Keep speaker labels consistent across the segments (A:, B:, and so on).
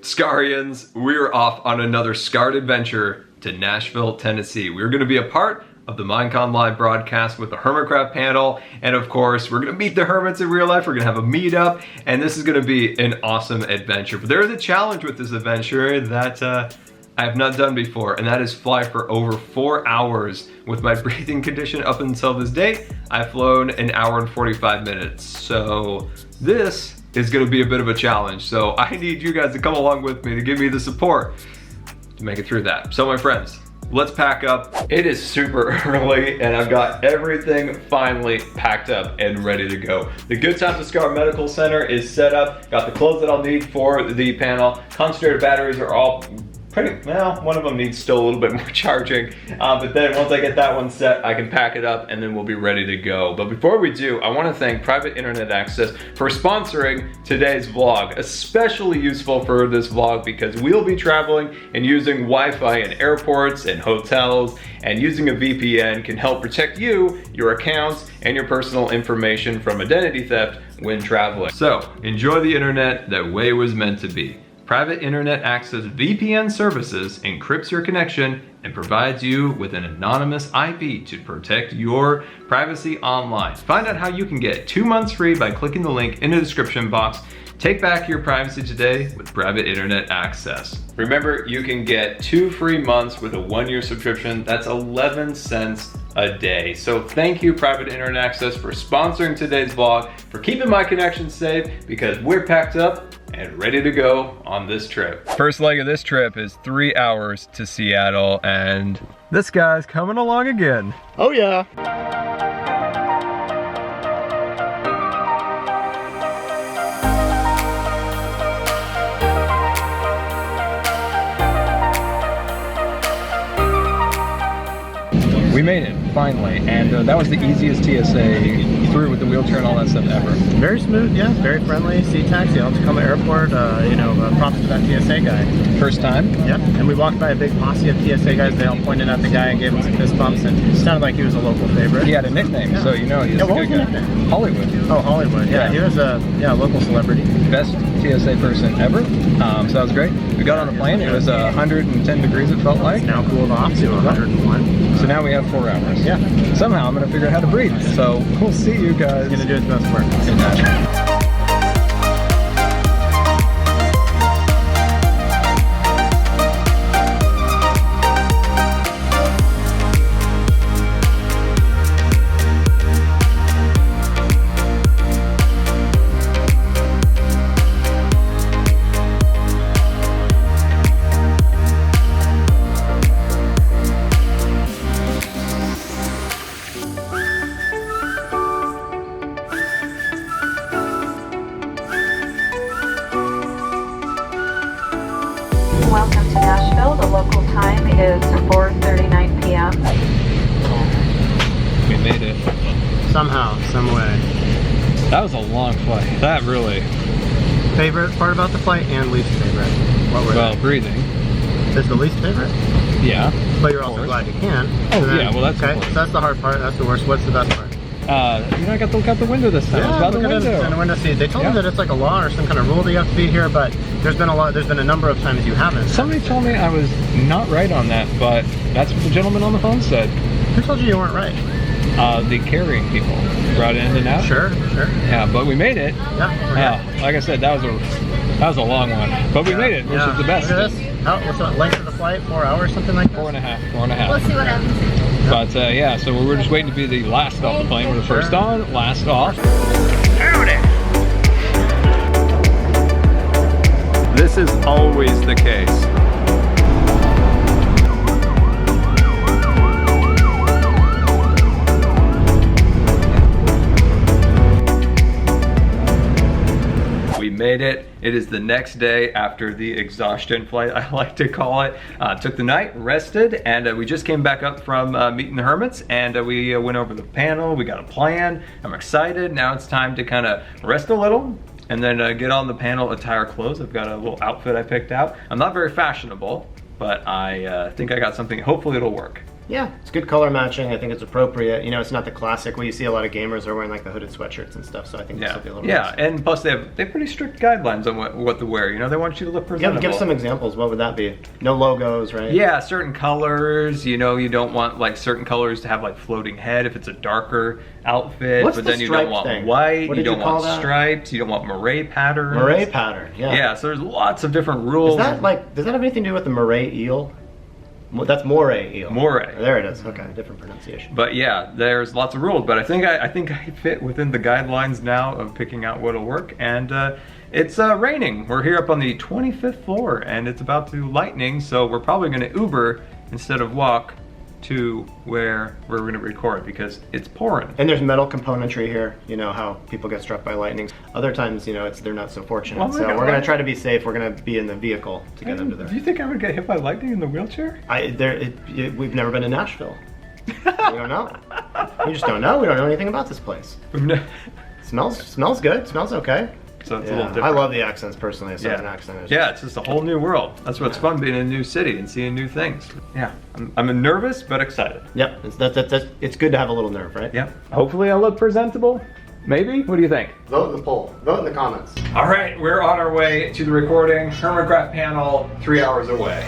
A: Scarians, we're off on another scarred adventure to Nashville, Tennessee. We're going to be a part of the Minecon live broadcast with the Hermitcraft panel, and of course we're going to meet the Hermits in real life. We're going to have a meetup, and this is going to be an awesome adventure. But there is a challenge with this adventure that I have not done before, and that is fly for over 4 hours. With my breathing condition up until this date, I've flown an hour and 45 minutes. So this is going to be a bit of a challenge. So I need you guys to come along with me to give me the support to make it through that. So my friends, let's pack up. It is super early and I've got everything finally packed up and ready to go. The GoodTimesWithScar Medical Center is set up. Got the clothes that I'll need for the panel. Concentrated batteries are all pretty, well, one of them needs still a little bit more charging. But then once I get that one set, I can pack it up and then we'll be ready to go. But before we do, I want to thank Private Internet Access for sponsoring today's vlog. Especially useful for this vlog because we'll be traveling and using Wi-Fi in airports and hotels, and using a VPN can help protect you, your accounts, and your personal information from identity theft when traveling. So enjoy the internet that way it was meant to be. Private Internet Access VPN services encrypts your connection and provides you with an anonymous IP to protect your privacy online. Find out how you can get 2 months free by clicking the link in the description box. Take back your privacy today with Private Internet Access. Remember, you can get 2 free months with a 1-year subscription. That's 11 cents a day. So thank you, Private Internet Access, for sponsoring today's vlog, for keeping my connection safe, because we're packed up and ready to go on this trip. First leg of this trip is 3 hours to Seattle, and this guy's coming along again.
B: Oh yeah.
A: We made it, finally, and that was the easiest TSA through with the wheelchair and all that stuff ever.
B: Very smooth, yeah, very friendly. Sea-Taxi, El Tacoma Airport, props to that TSA guy.
A: First time?
B: Yep, and we walked by a big posse of TSA guys. They all pointed at the guy and gave him some fist bumps, and it sounded like he was a local favorite.
A: He had a nickname, yeah. So you know he's a good guy. Hollywood.
B: Oh, Hollywood, yeah. He was a local celebrity.
A: Best TSA person ever, so that was great. We got on a plane, it was 110 degrees it felt like.
B: It's now cooled off to 101.
A: So now we have 4 hours.
B: Yeah.
A: Somehow I'm gonna figure out how to breathe. So we'll see you guys.
B: He's gonna do his best work.
A: In Nashville.
C: Welcome to Nashville. The local time is 4:39 p.m.
A: We made it.
B: Somehow, some way.
A: That was a long flight. That really.
B: Favorite part about the flight and least favorite? What were
A: Well, breathing.
B: Is the least favorite?
A: Yeah.
B: But you're also glad you can.
A: Oh, yeah, well that's
B: okay. So that's the hard part, that's the worst. What's the best part?
A: I got to look out the window this time.
B: Yeah,
A: by the window.
B: In the window seat. They told me that it's like a law or some kind of rule that you have to be here, but there's been a number of times you haven't.
A: Somebody told me I was not right on that, but that's what the gentleman on the phone said.
B: Who told you weren't right?
A: The carrying people brought in and out.
B: Sure.
A: Yeah, but we made it.
B: Yeah.
A: Like I said, that was a long one, but we made it, which is the best.
B: Look at this. What's the length of the flight? 4 hours, something like that?
A: 4.5.
D: We'll see what happens.
A: But yeah, so we were just waiting to be the last off the plane. We're the first on, last off. Howdy! This is always the case. We made it. It is the next day after the exhaustion flight, I like to call it. Took the night, rested, and we just came back up from meeting the Hermits, and we went over the panel. We got a plan. I'm excited. Now it's time to kind of rest a little and then get on the panel attire clothes. I've got a little outfit I picked out. I'm not very fashionable, but I think I got something. Hopefully it'll work.
B: Yeah, it's good color matching. I think it's appropriate. You know, it's not the classic where you see a lot of gamers are wearing like the hooded sweatshirts and stuff. So I think this will be a little
A: yeah, and plus they have pretty strict guidelines on what to wear. You know, they want you to look presentable.
B: Give some examples. What would that be? No logos, right?
A: Yeah, certain colors. You know, you don't want like certain colors to have like floating head if it's a darker outfit.
B: What's
A: but
B: the
A: then you don't want
B: thing?
A: white.
B: What
A: You
B: did you
A: don't
B: call
A: want
B: that?
A: stripes. You don't want moray patterns.
B: Moray pattern. Yeah.
A: Yeah, so there's lots of different rules.
B: Is that like? Does that have anything to do with the moray eel? That's moray eel.
A: Moray.
B: There it is. Okay, different pronunciation.
A: But yeah, there's lots of rules. But I think I fit within the guidelines now of picking out what'll work. And it's raining. We're here up on the 25th floor, and it's about to lightning. So we're probably going to Uber instead of walk to where we're going to record because it's pouring.
B: And there's metal componentry here. You know how people get struck by lightning. Other times, you know, they're not so fortunate.
A: Oh my
B: so
A: God.
B: we're going to try to be safe. We're going to be in the vehicle to get under there.
A: Do you think I would get hit by lightning in the wheelchair?
B: We've never been to Nashville. We don't know. We just don't know. We don't know anything about this place. Smells good. Smells okay.
A: So it's a
B: Yeah,
A: little different.
B: I love the accents personally. A southern accent. Is
A: Yeah, it's just a whole new world. That's what's fun, being in a new city and seeing new things. Yeah, I'm nervous but excited.
B: Yep, it's good to have a little nerve, right?
A: Yeah. Hopefully I'll look presentable. Maybe? What do you think?
B: Vote in the poll. Vote in the comments.
A: All right, we're on our way to the recording. Hermitcraft panel, 3 hours away.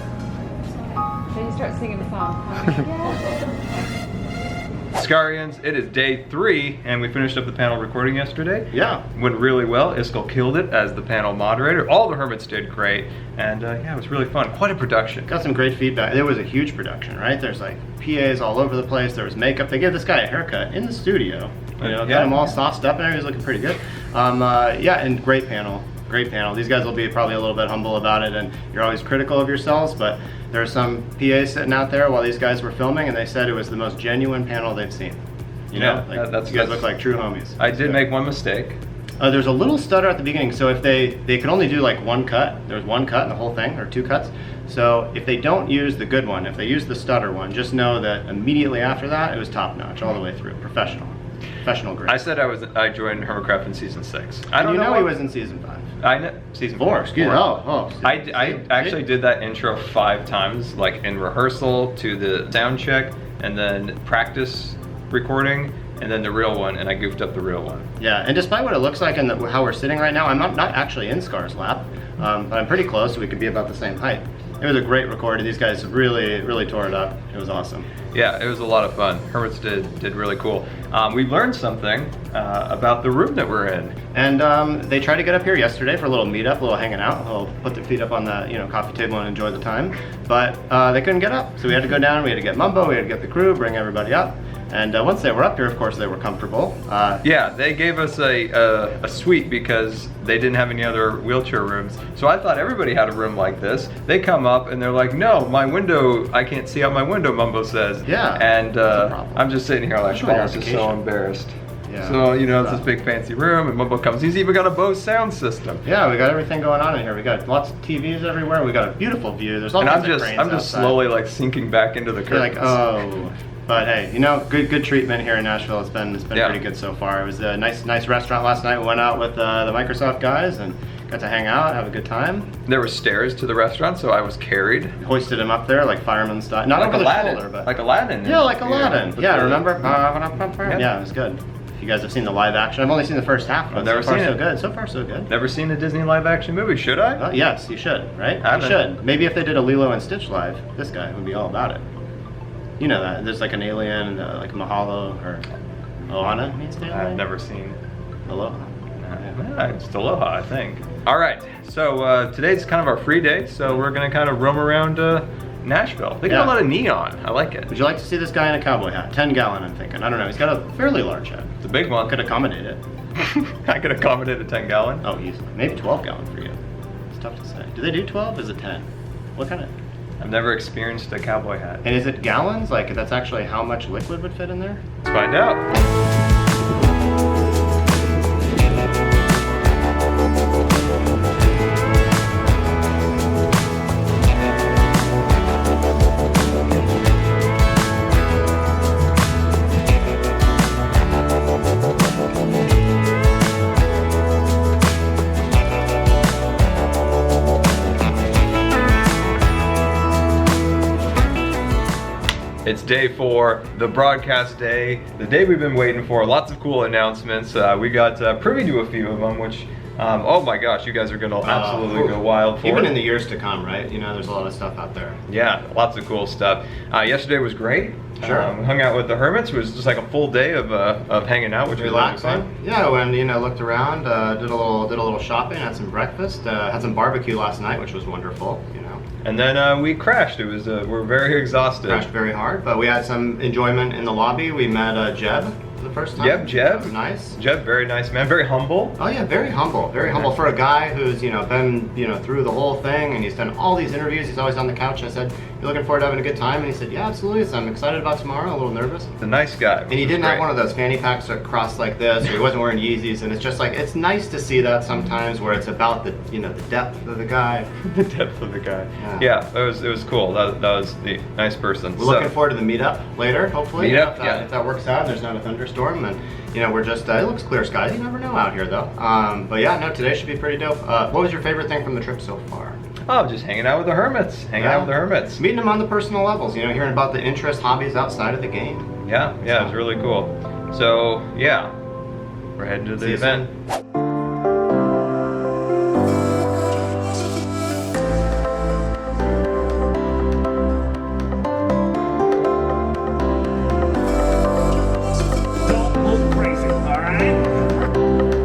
D: Then you start singing the song.
A: Scarians, it is day 3, and we finished up the panel recording yesterday.
B: Yeah.
A: Went really well. Iskall killed it as the panel moderator. All the Hermits did great, and yeah, it was really fun. Quite a production.
B: Got some great feedback. It was a huge production, right? There's like PAs all over the place. There was makeup. They gave this guy a haircut in the studio. You know, got him all sauced up and everything. He was looking pretty good. Yeah, and great panel. Great panel. These guys will be probably a little bit humble about it, and you're always critical of yourselves, but there are some PAs sitting out there while these guys were filming, and they said it was the most genuine panel they've seen. You know,
A: Yeah,
B: like, you guys look like true homies.
A: I did make one mistake.
B: There's a little stutter at the beginning, so if they could only do like one cut, there's one cut in the whole thing, or 2 cuts. So if they don't use the good one, if they use the stutter one, just know that immediately after that, it was top notch all the way through, professional grade.
A: I said I joined Hermitcraft in season 6. I don't
B: you know
A: what-
B: he was in season 5.
A: I know season
B: 4, excuse me. Oh.
A: I actually did that intro 5 times, like in rehearsal, to the sound check, and then practice recording, and then the real one, and I goofed up the real one.
B: Yeah, and despite what it looks like and how we're sitting right now, I'm not actually in Scar's lap, but I'm pretty close, so we could be about the same height. It was a great recording. These guys really tore it up. It was awesome.
A: Yeah, it was a lot of fun. Hermits did really cool. We learned something about the room that we're in.
B: And they tried to get up here yesterday for a little meetup, a little hanging out. They'll put their feet up on the coffee table and enjoy the time. But they couldn't get up, so we had to go down. We had to get Mumbo, we had to get the crew, bring everybody up. And once they were up here, of course, they were comfortable.
A: Yeah, they gave us a suite because they didn't have any other wheelchair rooms. So I thought everybody had a room like this. They come up and they're like, no, my window, I can't see out my window, Mumbo says.
B: Yeah,
A: And
B: that's a problem.
A: I'm just sitting here like,
B: Especially
A: oh,
B: on
A: I'm just
B: vacation.
A: so embarrassed.
B: Yeah.
A: So, you know, it's this big fancy room, and Mumbo comes. He's even got a Bose sound system.
B: Yeah, we got everything going on in here. We got lots of TVs everywhere. We got a beautiful view. There's all kinds of cranes
A: I'm just
B: outside.
A: slowly like sinking back into the
B: You're
A: curtains.
B: like, oh. But hey, you know, good treatment here in Nashville. It's been
A: Yeah.
B: pretty good so far. It was a nice restaurant last night. We went out with the Microsoft guys and got to hang out, have a good time.
A: There were stairs to the restaurant, so I was carried.
B: Hoisted him up there like fireman style. Not
A: like
B: over
A: Aladdin.
B: the shoulder, but
A: Like Aladdin.
B: yeah, like Aladdin. Yeah, remember?
A: Yeah.
B: Yeah, it was good. You guys have seen the live action. I've only seen the first half, but
A: I've never
B: so far
A: seen
B: so
A: it.
B: good. So far so good.
A: Never seen a Disney live action movie, should I?
B: Yes, you should, right? You
A: Haven't.
B: should. Maybe if they did a Lilo and Stitch live, this guy would be all about it. You know that. There's like an alien, like Mahalo or Ohana means to
A: I've
B: alien?
A: never seen.
B: Aloha.
A: Just Aloha, I think. All right, so today's kind of our free day, so we're gonna kind of roam around Nashville. They got
B: Yeah.
A: a lot of neon. I like it.
B: Would you like to see this guy in a cowboy hat? 10 gallon, I'm thinking. I don't know. He's got a fairly large head.
A: It's a big one.
B: Could accommodate it.
A: I could accommodate a 10 gallon.
B: Oh, easily. Maybe 12 gallon for you. It's tough to say. Do they do 12? Is it 10? What kind of?
A: I've never experienced a cowboy hat.
B: And is it gallons? Like that's actually how much liquid would fit in there?
A: Let's find out. It's day 4, the broadcast day, the day we've been waiting for. Lots of cool announcements. We got privy to a few of them, which, oh my gosh, you guys are gonna absolutely go wild for.
B: Even in the years to come, right? You know, there's a lot of stuff out there.
A: Yeah, lots of cool stuff. Yesterday was great.
B: Sure.
A: We hung out with the Hermits. It was just like a full day of hanging out, which was really
B: Relaxing.
A: fun.
B: Yeah, when you know looked around, did a little shopping, had some breakfast, had some barbecue last night, which was wonderful. You know.
A: And then we crashed. It was we're very exhausted.
B: Crashed very hard, but we had some enjoyment in the lobby. We met Jeb for the first time.
A: Yep, Jeb.
B: That was nice.
A: Jeb, very nice man, very humble.
B: Oh yeah, very humble for a guy who's been through the whole thing and he's done all these interviews. He's always on the couch. I said, "You looking forward to having a good time?" And he said, "Yeah, absolutely." So I'm excited about tomorrow. A little nervous.
A: He's a nice guy.
B: And he didn't have one of those fanny packs that crossed like this, or he wasn't wearing Yeezys. And it's just like it's nice to see that sometimes, where it's about the the depth of the guy.
A: The depth of the guy.
B: Yeah.
A: Yeah, it was cool. That was the nice person.
B: We're looking forward to the meetup later, hopefully.
A: Meetup,
B: If that works out and there's not a thunderstorm, and we're just it looks clear skies. You never know out here though. But yeah, no, today should be pretty dope. What was your favorite thing from the trip so far?
A: Oh, just hanging out with the Hermits. Hanging out with the Hermits.
B: Meeting them on the personal levels, hearing about the interests, hobbies outside of the game.
A: Yeah, it was really cool. So yeah, we're heading to the
B: See you
A: event.
E: Don't look crazy, all right?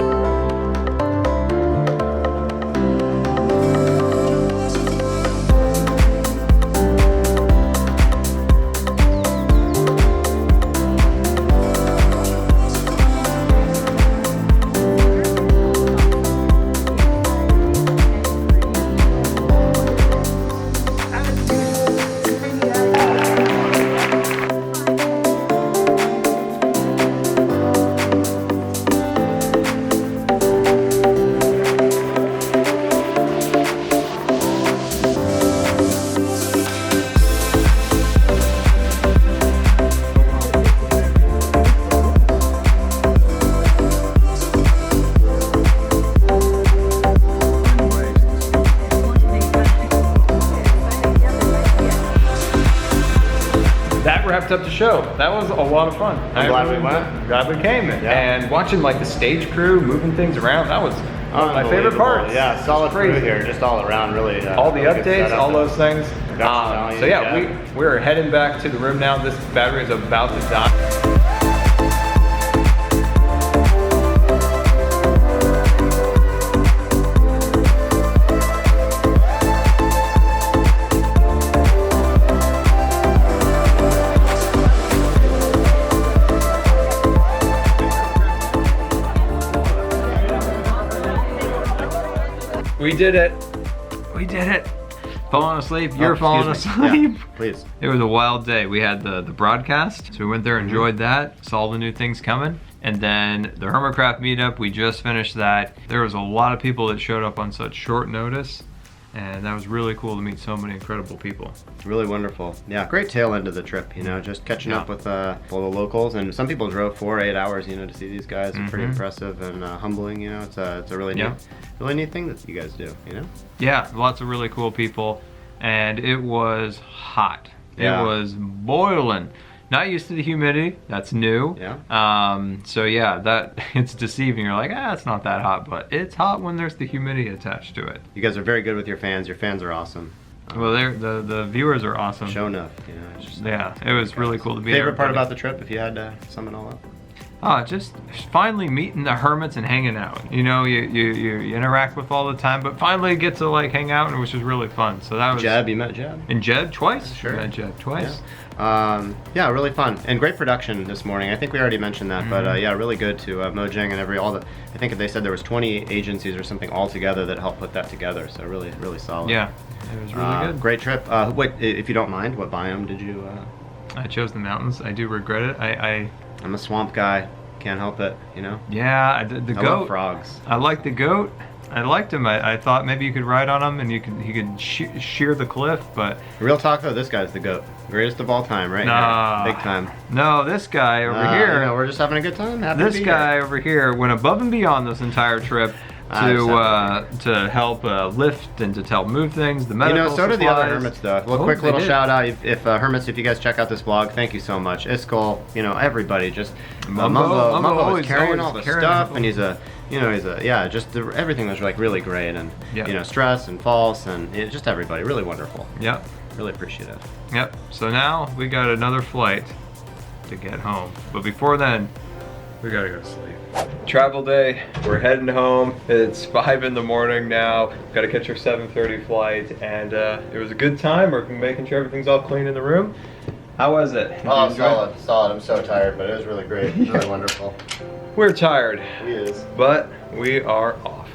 A: That wrapped up the show. That was a lot of fun.
B: I'm glad we went.
A: Glad we came. And watching like the stage crew moving things around, that was my favorite part.
B: Yeah, solid
A: Crazy.
B: crew here, just all around, really.
A: All the
B: really good
A: updates,
B: setup.
A: all those things.
B: Production
A: So yeah,
B: value,
A: we're heading back to the room now. This battery is about to die. We did it. We did it. Falling asleep. You're falling
B: excuse me.
A: asleep.
B: Yeah, please.
A: It was a wild day. We had the broadcast, so we went there, enjoyed that, saw all the new things coming, And then the Hermitcraft meetup, we just finished that. There was a lot of people that showed up on such short notice, and that was really cool to meet so many incredible people.
B: Really wonderful. Yeah, great tail end of the trip, you know, just catching up with all the locals. And some people drove 4 or 8 hours, you know, to see these guys. It's pretty impressive and humbling, you know. It's a really neat thing that you guys do, you know?
A: Yeah, lots of really cool people. And it was hot.
B: Yeah.
A: It was boiling. Not used to the humidity, that's new.
B: Yeah.
A: So yeah, that it's deceiving. You're like, it's not that hot, but it's hot when there's the humidity attached to it.
B: You guys are very good with your fans. Your fans are awesome.
A: Well, the viewers are awesome.
B: Show enough, you know. It's just,
A: yeah, it was really cool to be there.
B: Favorite part about the trip, if you had to sum it all up?
A: Just finally meeting the Hermits and hanging out. You know, you interact with all the time, but finally get to like hang out, and which was really fun. So that was.
B: Jeb, you met Jeb?
A: And Jeb twice.
B: Sure.
A: Met Jeb twice.
B: Yeah, really fun and great production this morning. I think we already mentioned that, but yeah, really good to Mojang and I think they said there was 20 agencies or something all together that helped put that together. So really solid.
A: Yeah, it was really good.
B: Great trip. Wait, if you don't mind, what biome did you?
A: I chose the mountains. I do regret it.
B: I'm a swamp guy. Can't help it, you know.
A: Yeah, the
B: I
A: goat.
B: love frogs.
A: I like the goat. I liked him. I thought maybe you could ride on him and he could shear the cliff, but
B: Real talk though, this guy's the goat, greatest of all time, right?
A: Nah.
B: Here. Big time.
A: No, this guy over here.
B: You know, we're just having a good time. Happy
A: This
B: to be
A: guy
B: here.
A: over here went above and beyond this entire trip to help lift and to help move things. The medical
B: You know, so do the other
A: supplies.
B: Hermits though. Well, quick little shout out. If Hermits, if you guys check out this vlog, thank you so much. Iskol, you know, everybody just Mumbo is carrying all the stuff, and he's everything was like really great, and you know, stress and false and just everybody really wonderful.
A: Yep.
B: Really appreciative.
A: Yep. So now we got another flight to get home, but before then, we gotta go to sleep. Travel day, we're heading home. It's 5 in the morning now. Got to catch our 7:30 flight, and it was a good time. We're making sure everything's all clean in the room. How was it? Did you enjoy it?
B: Solid. I'm so tired, but it was really great. Really wonderful.
A: We're tired,
B: He is.
A: but we are off.